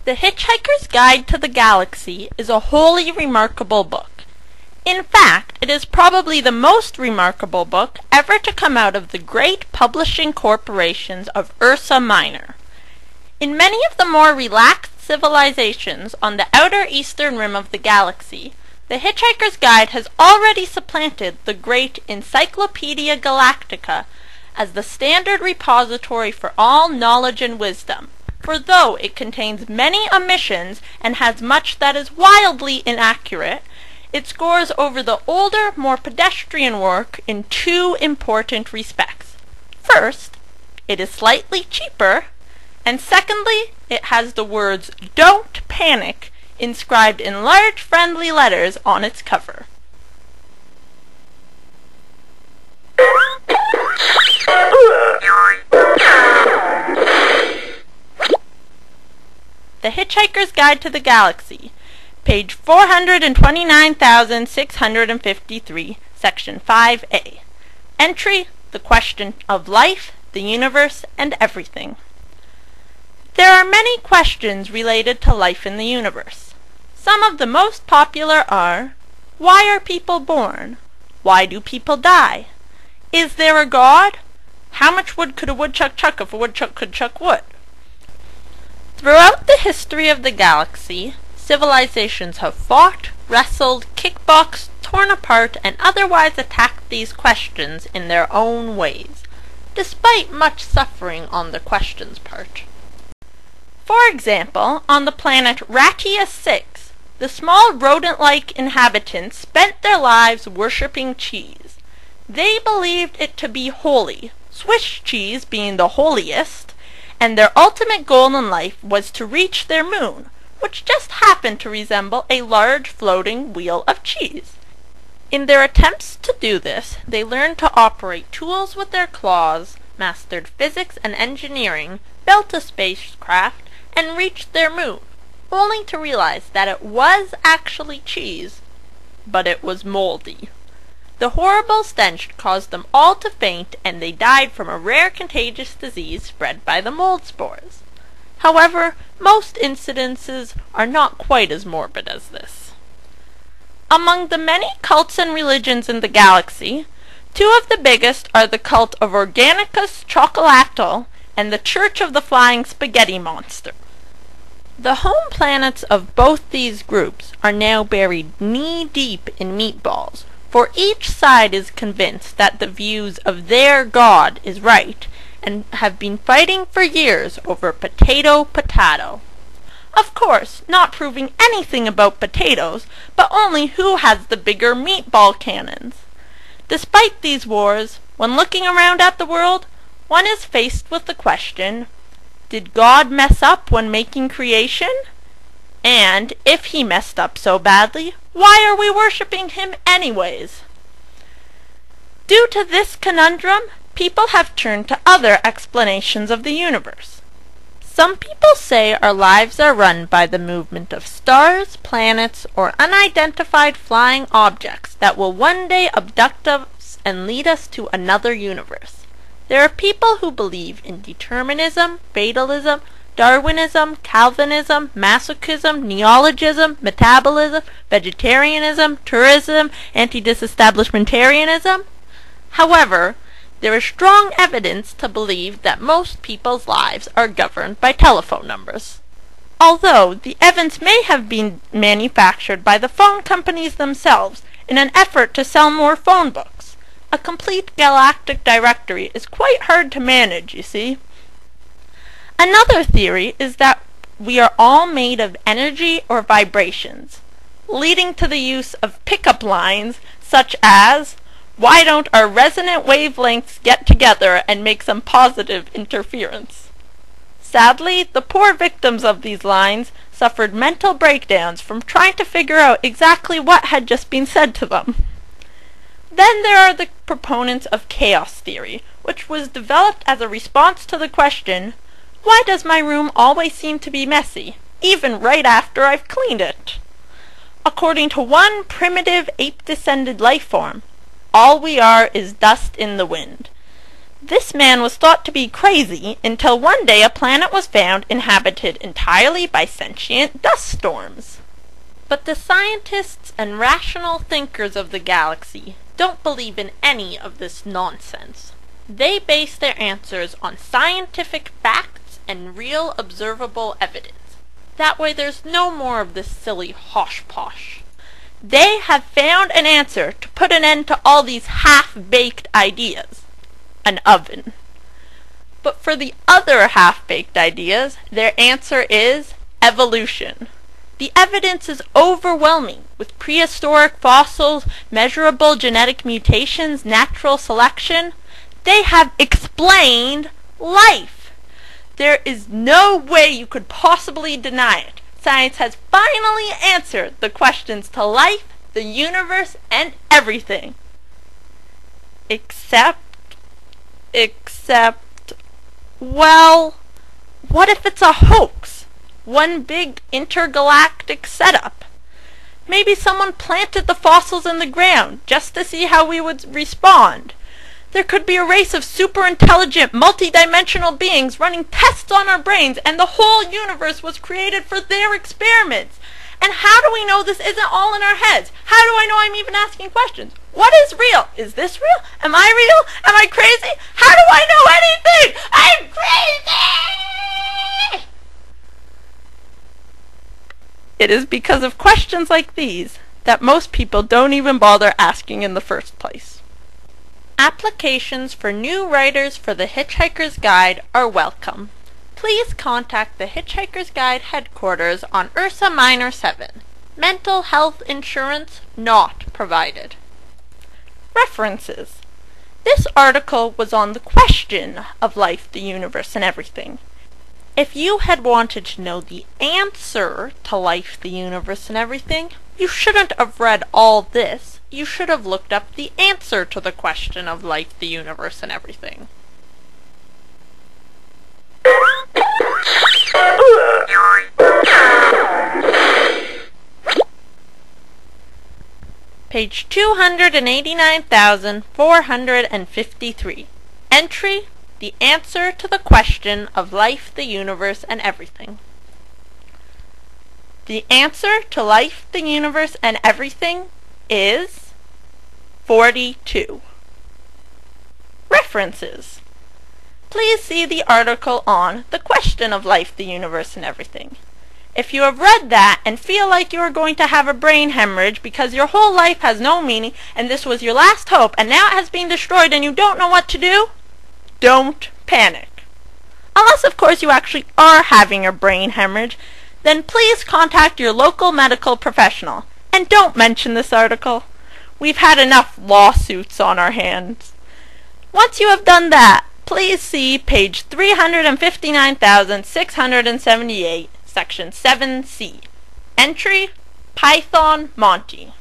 The Hitchhiker's Guide to the Galaxy is a wholly remarkable book. In fact, it is probably the most remarkable book ever to come out of the great publishing corporations of Ursa Minor. In many of the more relaxed civilizations on the outer eastern rim of the galaxy, the Hitchhiker's Guide has already supplanted the great Encyclopedia Galactica as the standard repository for all knowledge and wisdom. For though it contains many omissions and has much that is wildly inaccurate, it scores over the older, more pedestrian work in two important respects. First, it is slightly cheaper, and secondly, it has the words "Don't Panic" inscribed in large friendly letters on its cover. The Hitchhiker's Guide to the Galaxy, page 429,653, section 5A. Entry: The question of life, the universe, and everything. There are many questions related to life in the universe. Some of the most popular are: why are people born? Why do people die? Is there a God? How much wood could a woodchuck chuck if a woodchuck could chuck wood? Throughout the history of the galaxy, civilizations have fought, wrestled, kickboxed, torn apart, and otherwise attacked these questions in their own ways, despite much suffering on the questions' part. For example, on the planet Ratius 6, the small rodent-like inhabitants spent their lives worshipping cheese. They believed it to be holy, Swiss cheese being the holiest, and their ultimate goal in life was to reach their moon, which just happened to resemble a large floating wheel of cheese. In their attempts to do this, they learned to operate tools with their claws, mastered physics and engineering, built a spacecraft, and reached their moon, only to realize that it was actually cheese, but it was moldy. The horrible stench caused them all to faint, and they died from a rare contagious disease spread by the mold spores. However, most incidences are not quite as morbid as this. Among the many cults and religions in the galaxy, two of the biggest are the cult of Organicus Chocolatl and the Church of the Flying Spaghetti Monster. The home planets of both these groups are now buried knee-deep in meatballs, for each side is convinced that the views of their god is right, and have been fighting for years over potato. Of course, not proving anything about potatoes, but only who has the bigger meatball cannons. Despite these wars, when looking around at the world, one is faced with the question: did God mess up when making creation? And, if he messed up so badly, why are we worshipping him anyways? Due to this conundrum, people have turned to other explanations of the universe. Some people say our lives are run by the movement of stars, planets, or unidentified flying objects that will one day abduct us and lead us to another universe. There are people who believe in determinism, fatalism, Darwinism, Calvinism, masochism, neologism, metabolism, vegetarianism, tourism, anti-disestablishmentarianism. However, there is strong evidence to believe that most people's lives are governed by telephone numbers. Although the evidence may have been manufactured by the phone companies themselves in an effort to sell more phone books. A complete galactic directory is quite hard to manage, you see. Another theory is that we are all made of energy or vibrations, leading to the use of pickup lines such as, "Why don't our resonant wavelengths get together and make some positive interference?" Sadly, the poor victims of these lines suffered mental breakdowns from trying to figure out exactly what had just been said to them. Then there are the proponents of chaos theory, which was developed as a response to the question, why does my room always seem to be messy, even right after I've cleaned it? According to one primitive ape-descended life form, all we are is dust in the wind. This man was thought to be crazy until one day a planet was found inhabited entirely by sentient dust storms. But the scientists and rational thinkers of the galaxy don't believe in any of this nonsense. They base their answers on scientific facts and real observable evidence. That way there's no more of this silly hosh-posh. They have found an answer to put an end to all these half-baked ideas. An oven. But for the other half-baked ideas, their answer is evolution. The evidence is overwhelming, with prehistoric fossils, measurable genetic mutations, natural selection. They have explained life. There is no way you could possibly deny it. Science has finally answered the questions to life, the universe, and everything. Except, well, what if it's a hoax? One big intergalactic setup? Maybe someone planted the fossils in the ground just to see how we would respond. There could be a race of super-intelligent, multi-dimensional beings running tests on our brains, and the whole universe was created for their experiments. And how do we know this isn't all in our heads? How do I know I'm even asking questions? What is real? Is this real? Am I real? Am I crazy? How do I know anything? I'm crazy! It is because of questions like these that most people don't even bother asking in the first place. Applications for new writers for the Hitchhiker's Guide are welcome. Please contact the Hitchhiker's Guide headquarters on Ursa Minor 7. Mental health insurance not provided. References. This article was on the question of life, the universe, and everything. If you had wanted to know the answer to life, the universe, and everything, you shouldn't have read all this. You should have looked up the answer to the question of life, the universe, and everything. Page 289,453. Entry: the answer to the question of life, the universe, and everything. The answer to life, the universe, and everything is 42. References. Please see the article on the question of life, the universe, and everything. If you have read that and feel like you are going to have a brain hemorrhage because your whole life has no meaning and this was your last hope and now it has been destroyed and you don't know what to do, don't panic. Unless, of course, you actually are having a brain hemorrhage, then please contact your local medical professional. And don't mention this article. We've had enough lawsuits on our hands. Once you have done that, please see page 359,678, section 7C. Entry: Python Monty.